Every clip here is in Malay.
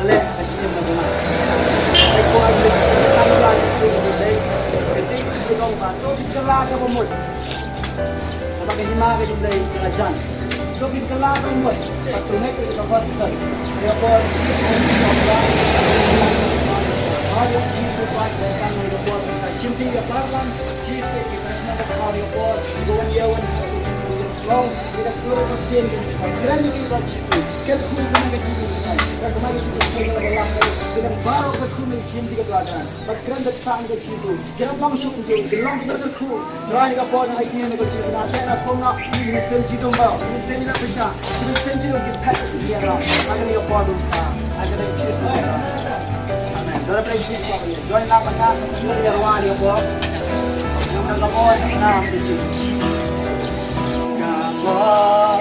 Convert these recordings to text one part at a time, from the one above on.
le akin na guma ay ko ang tanggal ko day iti ikaw ka to bitalaga mo kapag hindi makakilay ka dyan so bitalaga mo patunay ko ito hospital kaya po Audio chief report datang ng report sa Chimpi Yaparlan, chief international audio report, Gowan Yawan, Long, kita suruh pasien kerana kita chief, kalau pun kami kecil kita, kalau kami kita berlalang dengan baru kami Chimpi Yaparlan, kerana datang ke chief, kerana bangsa untuk gelang kita tu, kerana kita pun nak ikut dengan chief, nanti nak pun nak ini senji domba, ini senji nak pesah, ini senji nak kita dia lah, akan dia pun akan dia chief. Dora presiden ko join na banda ng Yarwani po yung nagabot na presiden gabot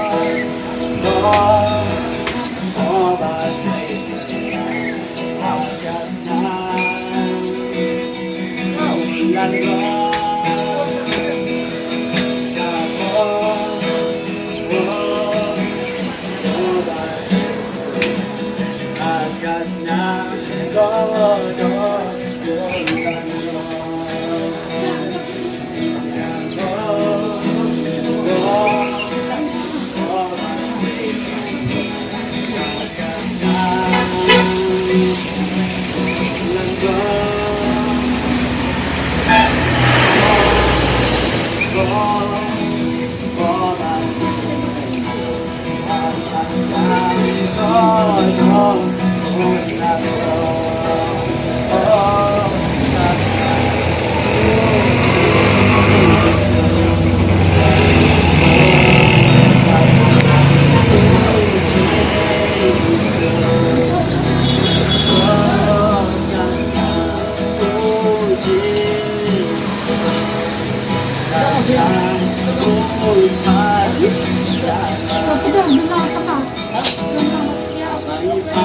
mo ba agas na ulan agas na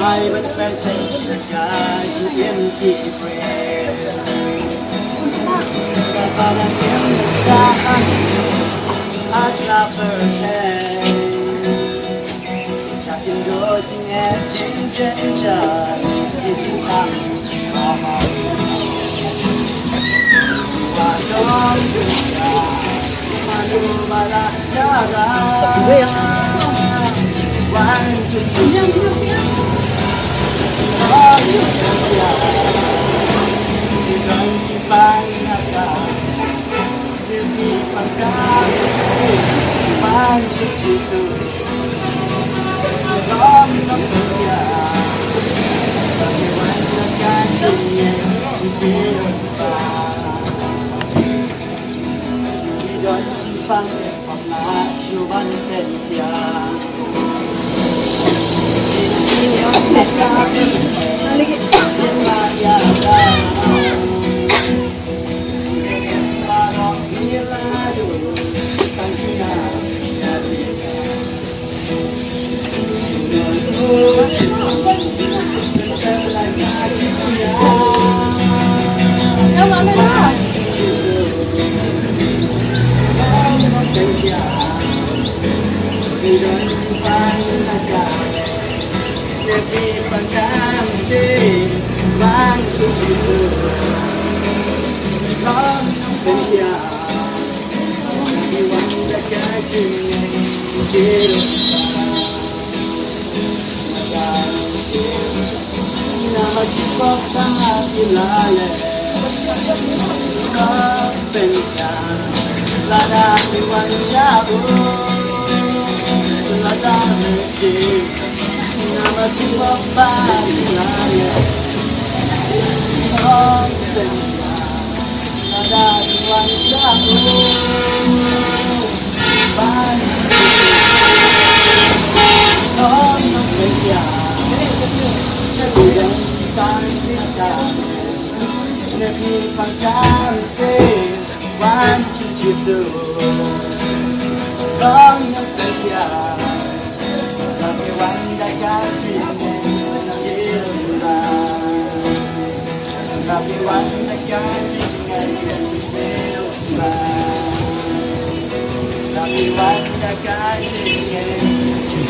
I but friend takes the guys who empty prayer. But I am the star at the first hand. Talking dodging and changing just getting some.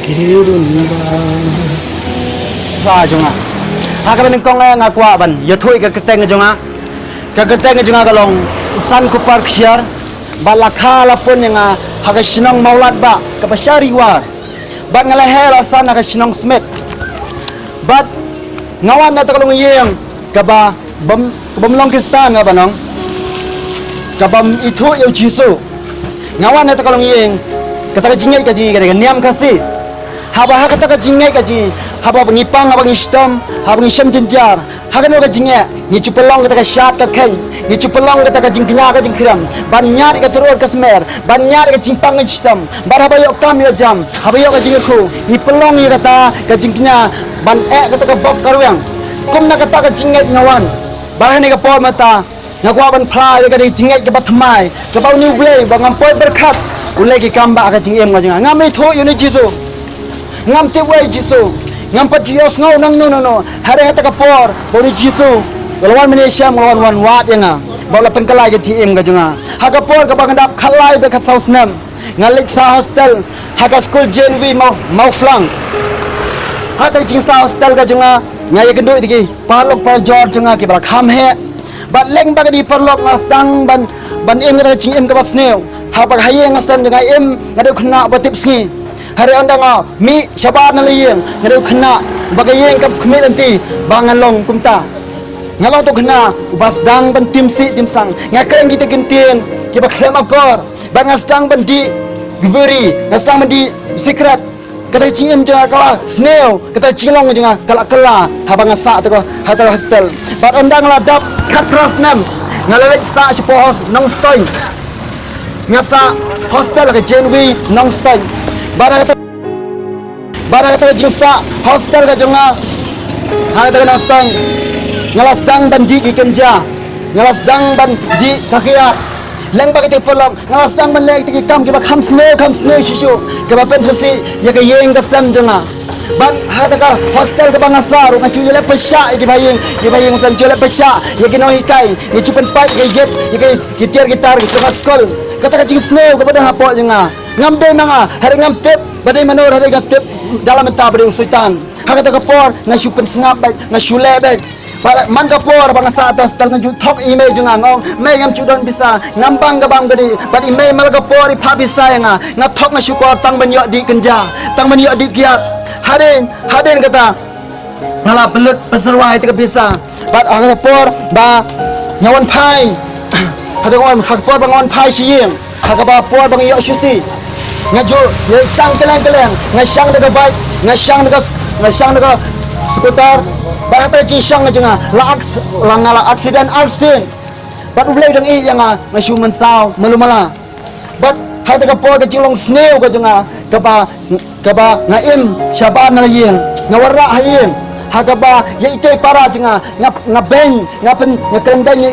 Kirun ba? Ba jong hakaban kong ngakwa ban yathui ka keteng jonga ka keteng jonga kalong san kupar ksyar balakha lapun yang haga sinong maulat ba ka pasyari war bat ngalahe rasan haga sinong smith bat ngawan na takalong yeng ka ba bamlong kristan nga banong ka bam itu yo jisu ngawan na takalong yeng kata jingai ka ji ka niam kasi haba kata ka jingai ka ji haba pengipang haba ngistom haba ngisam jenjar hagan ka jingai ni cupelong kata ka syat ka ken ni cupelong kata ka jingknya ka jingkram banyak ka turun ka smer banyak ka jimpang ngistom bar haba yok kam yo jam haba yok ka jingku ni pelong ni kata ka jingknya ban kata ka bob karwang kum na kata ka jingai ngawan bar ni ka por mata ngakwa ban phla ka di jingai ka batmai ka bau ni blay ba ngampoi berkat ulai ki kamba ka jingem nga jinga ngamai tho yo ni jisu ngam te wai jisu ngam pat yos ngau nang no hare hata ka por bori jisu lawan malaysia lawan wan wat yang bola penkalai ke gm ka junga haka por ka bangdap khalai be khat saus nam ngalik sa hostel haka school jenwi mau flang hata jing sa hostel ka junga ngai ke doi digi palok par jor junga ke bala kham he bat leng ba di perlok nastang ban em ka gm ka basneu ha ba haye ngasam junga em ngadu khna batip sngi hari anda ngau mi syabar na liyeng ngadu khna bagayeng kap khmit anti bangan long kumta ngalong tu khna ubas dang ban timsi timsang ngakreng kita gentien ki baklem akor ban ngasdang ban di guberi ngasdang ban di secret kata cingem jangan kala snail kata cinglong jangan kala haba ngasa tu hatar hostel bat anda ngeladap katras nam ngalalek sa sepos nong stoy ngasa hostel ke jenwi nong stoy bara kata jinsa hostel ka jonga ha kata nastang ngalas dang bandi ki kenja ngalas dang bandi kakia leng ba kete polom ngalas dang ban lek ti kam ki ba kham sne shishu ke ba pen susi ya ke yeng ka sam jonga ban ha ka hostel ka bangasa ru ngachu le pesha ki bayeng san jole pesha ya ke no hikai ni chupen pai ke jet ya ke gitar gitar ka skol kata ka jing sne ka ba hapo jonga ngam de manga hari ngam tep badai manor hari ngam tep dalam mentah berdeng sultan hak kata kapor ngasu pensengap baik ngasule baik man kapor bang sa atas tal ngaju thok email junga ngong mai ngam chudon bisa ngambang gabang gadi bad email mal kapor pha bisa nga ngathok ngasu kor tang banyo di kenja tang banyo di kiat haden kata ngala belut peserwai te bisa bad hak kapor ba nyawan phai hak kapor bang nyawan phai siyeng hak kapor bang yo syuti ngaju sang keleng ngasang dekat baik ngasang dekat skuter barata cisang ngajunga langala aksiden bat ulai dang i yang ngasu mensau melumala bat hada ka po ka cilong sneu ka junga kaba ngaim syaban na yeng ngawara hayeng hagaba ya ite para junga ngaben ngapen ngakrendanya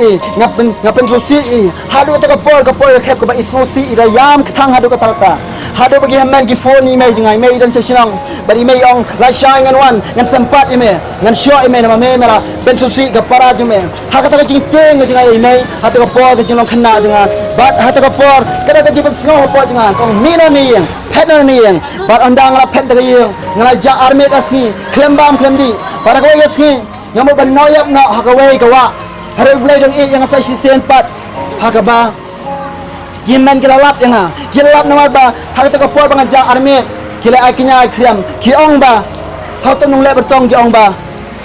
ngapen sosi hadu ta ka por khep ka ba ismosi irayam khang hadu ka tata hadu bagi hamman ki phone email junga email dan sesinang bari email ong la shine ngan wan ngan sempat email ngan show email nama mela ben sosi ka para jume hagata ka jingteng junga email hatu ka por ka jilong khna junga bat hatu ka por kada ka jibat sngo po junga kong mina ni yang pedal ni yang bat andang la ped ka yang ngalaja army kasni klembam klemdi para ko yasni ngamu ban noyap na hakawai kawa hari ulai dang i yang sa sisen pat hakaba giman kilalap yang kilalap nama ba hak ta kapor bang ja army kila akinya kriam ki ong ba hauton nong le bertong ki ong ba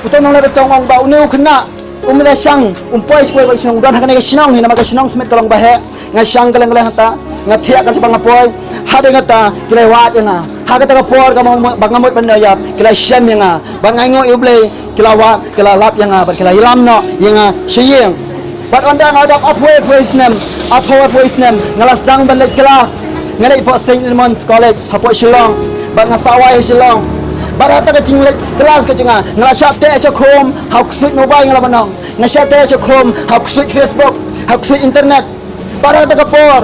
uton nong le bertong ong ba uneu khna umla sang umpoi skoi ba sinong dan hakane sinong hina maka sinong smet kalong ba he ngasang kaleng hata ngathia ka sabang apoi hade ngata kila wat yang hak ta kapor ka bangamot bandayap kila syam yang bangango ible kila wat kila lap yang bar kila ilam no yang syeng bat anda ngadap apoi voice name ngalas dang ban kelas ngalai po St. Edmunds College hapo Shillong bat ngasawai Shillong barata ka jinglet kelas ka jinga ngalasap te sa khom hak suit mobile ngalamanong ngasap te sa khom hak suit Facebook hak suit internet barata ka por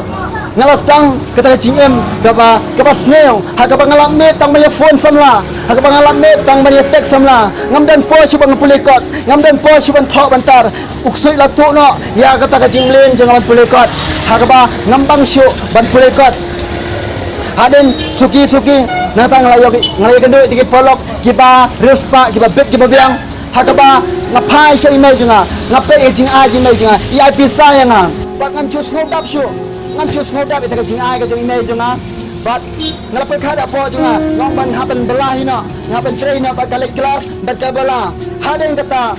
ngalas dang kata jingem kaba sneo hak ngalam me tang maya phone samla hak ngalam me tang maya text samla ngamdan po si bang pulikot ngamdan po si ban thok bantar uksui latu no ya kata ka jinglen jangan pulikot hak ngambang syu ban pulikot haden suki natang ngalay kendoi tigi polok kiba ruspa kiba bet kiba biang hakaba ngapai sya imai junga ngape jing ai jing mai junga ia pisa yanga bat ngam chus ngodap syu ngam chus ngodap ita jing ai ka jing imai junga bat ngalapai khada po junga ngong ban haban belahina ngapan trainer bat kalik kelas bat kabala hadeng kata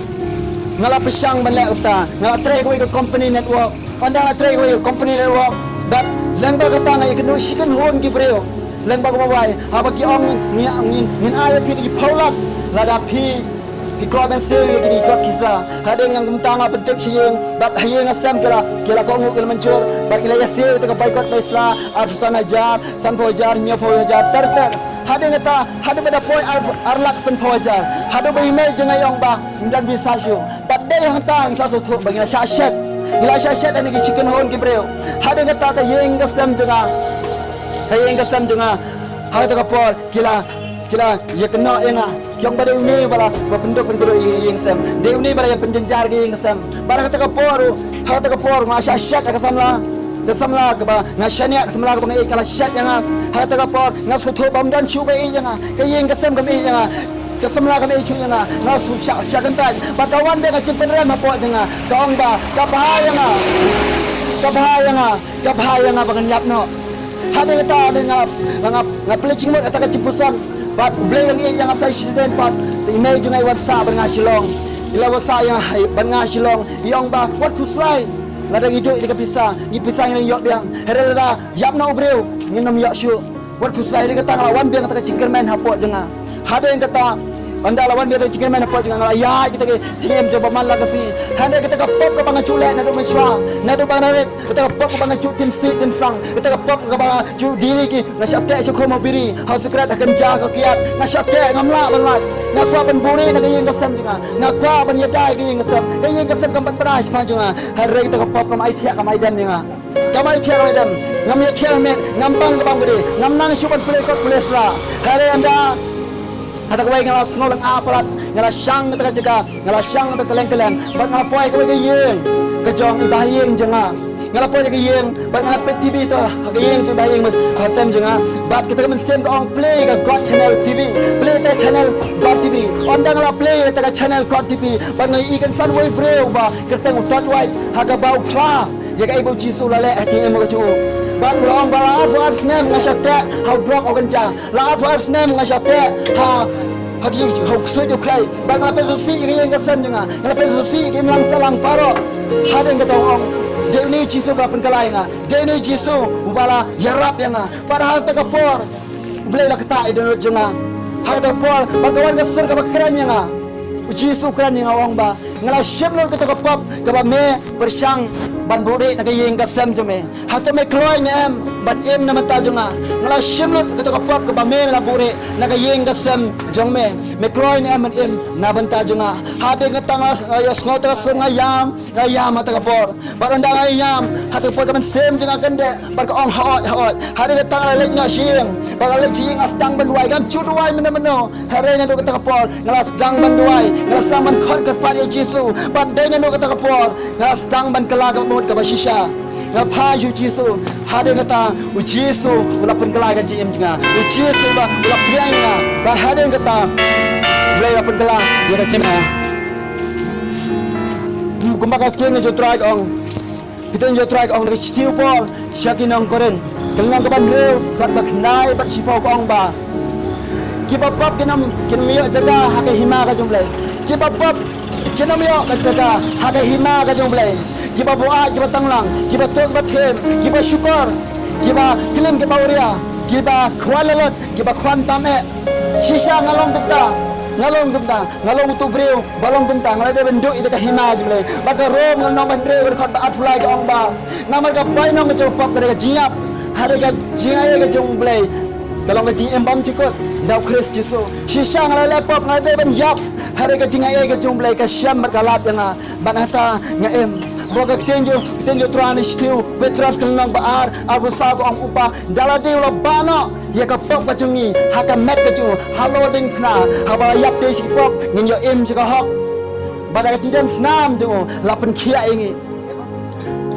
ngalapai syang ban lek uta ngalapai ko company network anda ngalapai ko company network bat lengba kata ngai kenu sikan hon ki breo lengba ko mawai haba ki ong ngin ayo pi ki paulak lada pi kau mesir yang kini kau kisah, ada yang gumtang apa penting siang, bat hayang asam kira kau nguk mencur, bat kila yasir teka baikot baisla, arsan hajar, san pojar, nyopo hajar, ter, ada yang kata, ada pada poin arlak san pojar, ada berimai jengai yang bah, dan bisa syu, bat dia yang tang sasu tu bagi syashet, ila syashet dan lagi chicken hon kibreo, ada yang kata hayang asam jenga, ada teka pol kila ya kena enga yang pada ini bala penduduk yang sem de ini bala yang penjenjar yang sem barang kata kapor ngasya syat ka samla de samla ka ba ngasya samla ka ngai kala syat yang kata kapor ngasu thu bam dan chu bai yang ka yang ka sem ka mai yang ka samla ka mai chu yang ngasu syat kan tai batawan de ka cipen ram po yang kaong ba ka bahaya nga bangan nyap no hade kata de ngap pelecing mo kata ka cipusan pat blay lang yang asai siden pat imay jungai watsa ban ngasilong ila watsa yang ban ngasilong yang ba wat kuslai ladang hidup ika pisang ni pisang yang yok biang herela yap na obreu nginam yok syu wat kuslai ika tang lawan biang kata cingkerman hapo jenga hada yang kata anda lawan biang cingkerman hapo jenga ya kita ke cingem coba man la kasi handa kita ka pop ka bang chulek na do meswa na do bang naret kita ka pop ka bang chu tim si tim sang kita ka pop ka bang chu diri ki na syate syukho mabiri hau sekrat akan jaga kiat na syate ngamla banlat na kwa ban buri na kayeng kasam juga na kwa ban yadai kayeng kasam kam patrai span juga hari kita ka pop ka mai thia ka mai dan juga kamai thia mai dan ngam ya thia me ngam bang ka bang buri ngam nang syuban play kot plesla hari anda ada kau yang ngalas ngolang apalat ngalas syang kita jaga ngalas syang kita keleng bat ngapoi kau yang kejong ibahing jenga ngalapoi yang bat ngapet TV tu yang tu ibahing bat hasem jenga bat kita kan sem kau play ke God Channel TV play ke channel God TV onda ngala play ke channel God TV bat ngai ikan sunway breu ba kerteng utat white haga bau pla jaga ibu jisu lale acing emo kecu ban long bala avar snem ngasyate how drop ogenja la avar snem ngasyate ha hagi how kusoi ukrai ban apa susi yang ngasem jenga apa susi ke melang salang paro hade ngata ong de ni jisu ba penkalai nga de ni jisu ubala yarap yang padahal ta kapor blai la kata idon jenga hade por bagawan gasur ka bakran yang jisu kran yang awang ba ngala syem lo kita kapap ka ba me persyang ban buri na kayeng kasam jome hato me kloy ne em ban em na mata jonga ngala shimlut to kapap ka bame la buri na kayeng kasam jome me kloy ne em ban em na banta jonga hade ngatang ya snota sunga yam mata kapor baranda yam hato por ka ban sem jonga kende bar ka ong hot hade ngatang la lek nya shing bar lek ching asdang ban wai gam chu duai meno hare na do ka kapor ngala asdang ban duai ngala asdang ban khot ka pa Yesu ban dai na do ka kapor ngala asdang ban kala ka basisha ngapa Yesu hade kata Yesu ula penkala ka jim jinga Yesu ula prianga bar hade kata ula penkala ya cema kumbaga keng jo try ong kita jo try ong de stiu pol shakin ong koren kelang ka ban reu bat baknai bat sipau ong ba kibapap kinam kinamiyo jaga hake hima ka jumlai kibapap kinamiyo ka jaga hake hima ka jumlai kiba doa, kiba tanglang, kiba tok bathem, kiba syukur, kiba kilim kiba uria, kiba khwalalot, kiba khwan tame, sisa ngalong tu breu, balong gumta, ngalai de benduk itu ka hima jule, baka rom ngal nong bandreu berkhot ba atfulai ka ongba, namar ka pai nong ka pop ka jiap, hari ka jingai ka jumblai, kalau ka jing embam cikot, dau Kris Yesu, sisa ngalai lepop ngalai de ben yap, hari ka jingai ka jumblai ka syam berkalap yang banata ngaem. Boga tenjo trani stiu betras kelang baar arbu sago ang upa dalade ulo bano ya ka pop ka jungi haka met ka ju halo ding kna haba yap te si pop ngin yo im si ka hok bada ka jinjam snam ju lapen khia ingi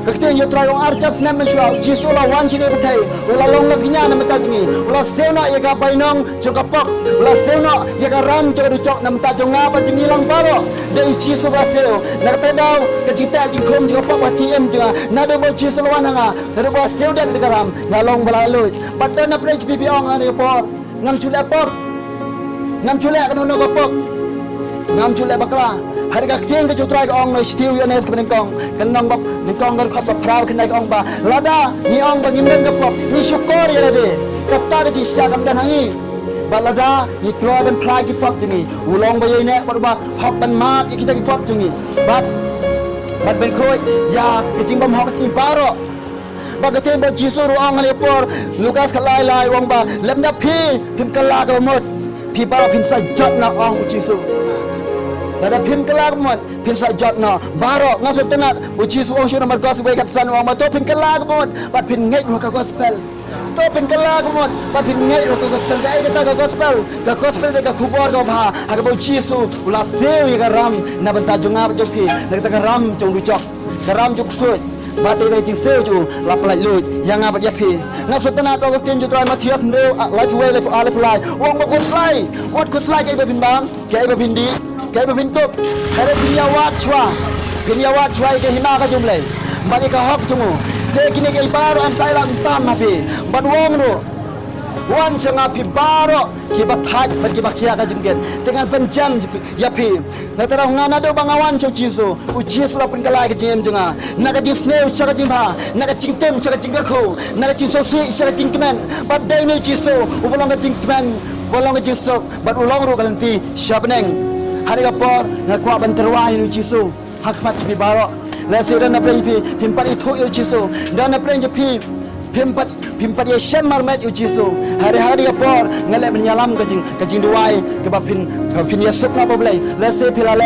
Kakti yo try ong archas nem menshua jisu la wan chini betai ula long lakinya nam tajmi ula seuna ye ka painong chokapok ula seuna ye ka ram choruchok nam tajonga pa jingi lang paro de jisu ba seo na tadau ke cita jingkom chokapok wa ciem jinga na do bo jisu la wananga na do ba seo de karam na long balalu patdo na prej bibi ong ani por ngam chule por ngam chule ka no kapok ngam chule bakla hari ka tiang ke chutrai ka ong no stiu yo nes kemen kong kenong bab ni kong gar khop prab khnai ka ong ba lada ni ong ba ngimren ka pop ni syukur ya de kata ke jisya kam dan hangi balada ni kloa ban prai ki pop jingi ulong ba yoi ne ba hok ban ma kita ki pop jingi bat ben khoi ya ke jing bam hok ti baro ba ke tem ba jisu ru ong le por lukas khalai lai wong ba lemda phi phim kala ka mot phi baro phim sa jot na ong jisu Tada pin kelak mon, pin sa jot na baro ngasut tenat uji suong syur nomor gospel kat san uang to pin kelak mon, bat pin ngai ro ka gospel. To pin kelak mon, bat pin ngai ro ka gospel dai kata ka gospel de ka kubor ka bha, ha ka Yesu ula seu ka ram na banta jonga jopi, na ka ram jong rucok, ka ram juk sut. Bat de jing seu ju la plai lut yang abat yapi. Ngasut tenat ka tin ju try Matias ndeu like way le ale plai. Uang ba kut slai, wat kut slai ka bin bam, ka bin di Kaya berbentuk Kaya pinyawat chua Ike hina ka jumlay Bani ka hok tungu Kaya kini kaya baro an say lang tam hapi Ban wong ru Wan siya nga pi baro Kiba thaj Bat kiba kaya ka jinggen Dengan penjam yapi Natara nga na do bangawan siya jisu U jisu la pun kalay ka jingem junga Naka jisnew siya ka jingha Naka jingtem siya ka jinggarko Naka jingsosi siya ka jingkemen Bat day ni jisu Upulong ka jingkemen Walong ka jingsok Bat ulong ru kalanti siya peneng Hari kapor ngakwa banterwa inu jisu hakmat pi baro lesi dan napre pi pimpat itu yu jisu dan napre pi pimpat ye shemar met yu jisu hari kapor ngale menyalam kajing duai kebapin yesup na boblai lesi pila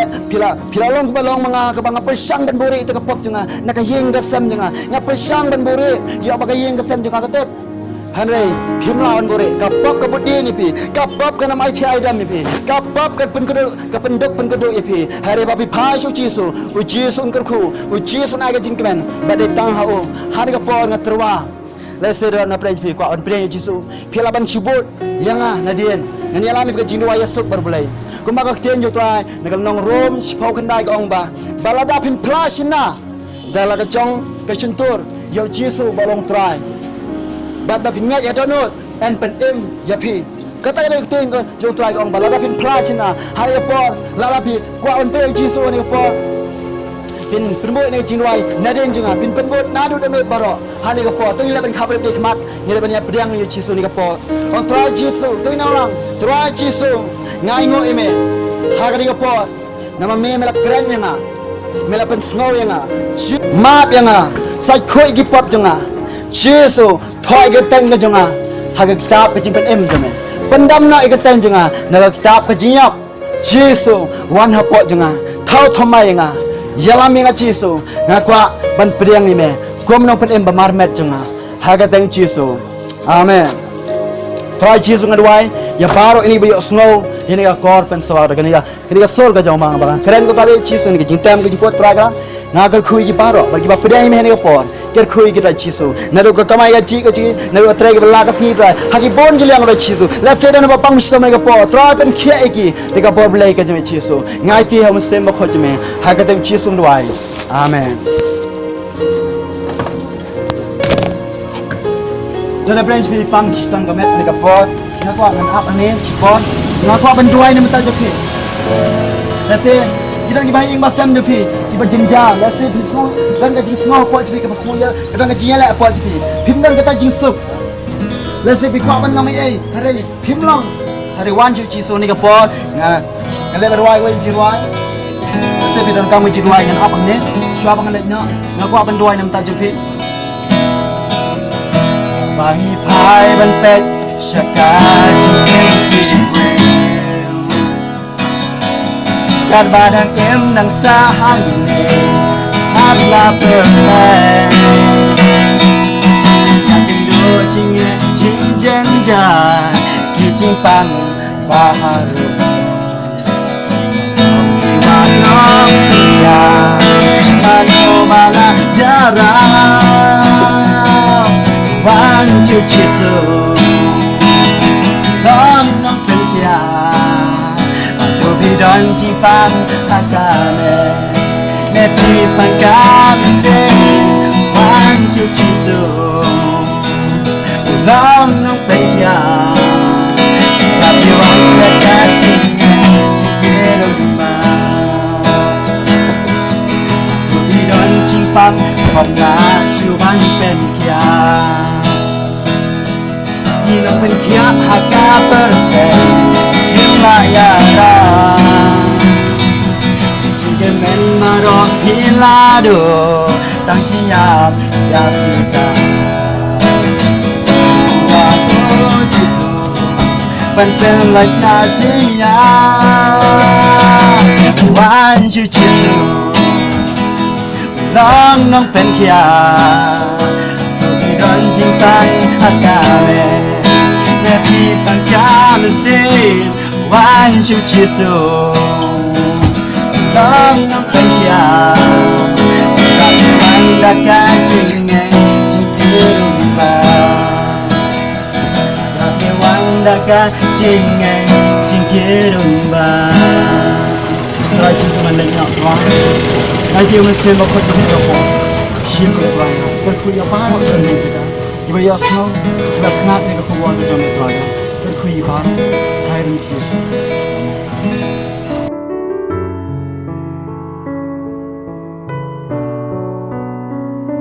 long balong mga kabang pesang dan buri itu kapop junga nakayeng gasam junga ngapesang dan buri ya bagayeng gasam junga katet Hanrei, phimlawan bore, kapap kapudi ni pi, kapap kana mai thai dam ni pi, kapap ka pendok ni pi. Hari babi phasu jisu, u jisu ngkerku, u jisu na ga jingkmen, badai tang hau, hari kapor ngaterwa. Lesera na prej pi kwa on prej jisu, philaban sibut, yanga nadien, ngani alami ka jingwa yasuk barbulai. Kumaga kten jo trai, nagal nong rom sipau kendai ka ongba, balada pin plasina, dala ka jong ka cuntur, yo jisu balong trai. Bat pingat ya donut en pen yapi kata le tin ko jo try ong balada pin plachina hari por la pi kwa on te jisu ni por pin bo ni jinwai naden jinga pin bo nadu de baro hari ko por tu le ben khabar de khmat ni le ben ya priang ni jisu ni ko por on try jisu tu na lang try jisu ngai ngo ime hari ko por nama me mela kren nga mela pen snow nga map nga sai khoi gi pop jonga Yesu thoi ke teng ke jonga haga kitab ke jingpen jome pendam na ke teng jonga na kitab ke jingyap Yesu wan hapo jonga thau thomai nga yalami nga Yesu ngakwa ban priang ni me kom no pen bamarmet jonga haga teng Yesu amen thoi Yesu ngadwai ya baro ini bayo snow ini ka kor pen sawar kani ka sol ka joma bang keren ko tabe Yesu ni ke jingtem ke jipot traga nagal khui ki baro bagi ba priang me ni ko por ker khui kita jisu nado ka kamai ka ji nado trai ka la ka si trai haki bon gilang ra jisu la se dan ba pang sto me ka po trai pen khia eki de ka bob lai ka jme jisu ngai ti ham sem ba khoj me ha ka tem jisu ndwai amen dan friends bi pang stang ka met de ka po na ko ngan ap ane chipon na ko ban duai ne mata joki la se kita ngi bai ing basam jopi tiba jenja la se bismo dan ka jing sngo po jipi ka basmo ya dan ka jing la po jipi phim dan ka jing suk la se bi kwa ban ngam ai hari phim long hari wan ju chi so ni ka po nga le ba roi wai ji roi la se bi dan ka mu ji roi ngan ap ne shwa bang le no nga kwa ban roi nam ta jipi bagi pai ban pet shaka jing dan badan nang sahang adalah perfect yakin do jing janjan kijing pang baharu iwanong ya mano mala jarang ชิวชิสุน้องน้องเป็นยาตัวพี่ดอนจีปังอากาเมเนพี่ปังกาเซวันชิวชิสุน้องน้องเป็นยาแต่พี่หวังแต่แค่จริงไงที่เกิดมาตัวพี่ดอนจีปังความน่าชิววันเป็นยายิ่งเป็นขี้หักกาเปิดเป็นยิ่งมายาดายิ่งเกินเป็นมารอพิลาดูตั้งชิยาบยาพิการว่าโอ้จิสุเป็นเป็นลักษณะจิยาวันชิวจิสุน้องน้องเป็นขี้ที่โดนจริงตั้งหักกาเมพี่ปังจามสิวันชิวชิสุน้องน้องเป็นยาแต่วันดักกันจริงไงจริงคือรู้มาแต่วันดักกันจริงไงจริงคือรู้มาเราชิมสมันเล็กน้อยไอ้ที่มันเสียงบอกคนที่เราบอกชิมกันว่าก็คุยกับบ้านเราคนนี้จะได้Iba jasno, da snad nego powodu do metroja, tylko i pan, tajrym Jezus.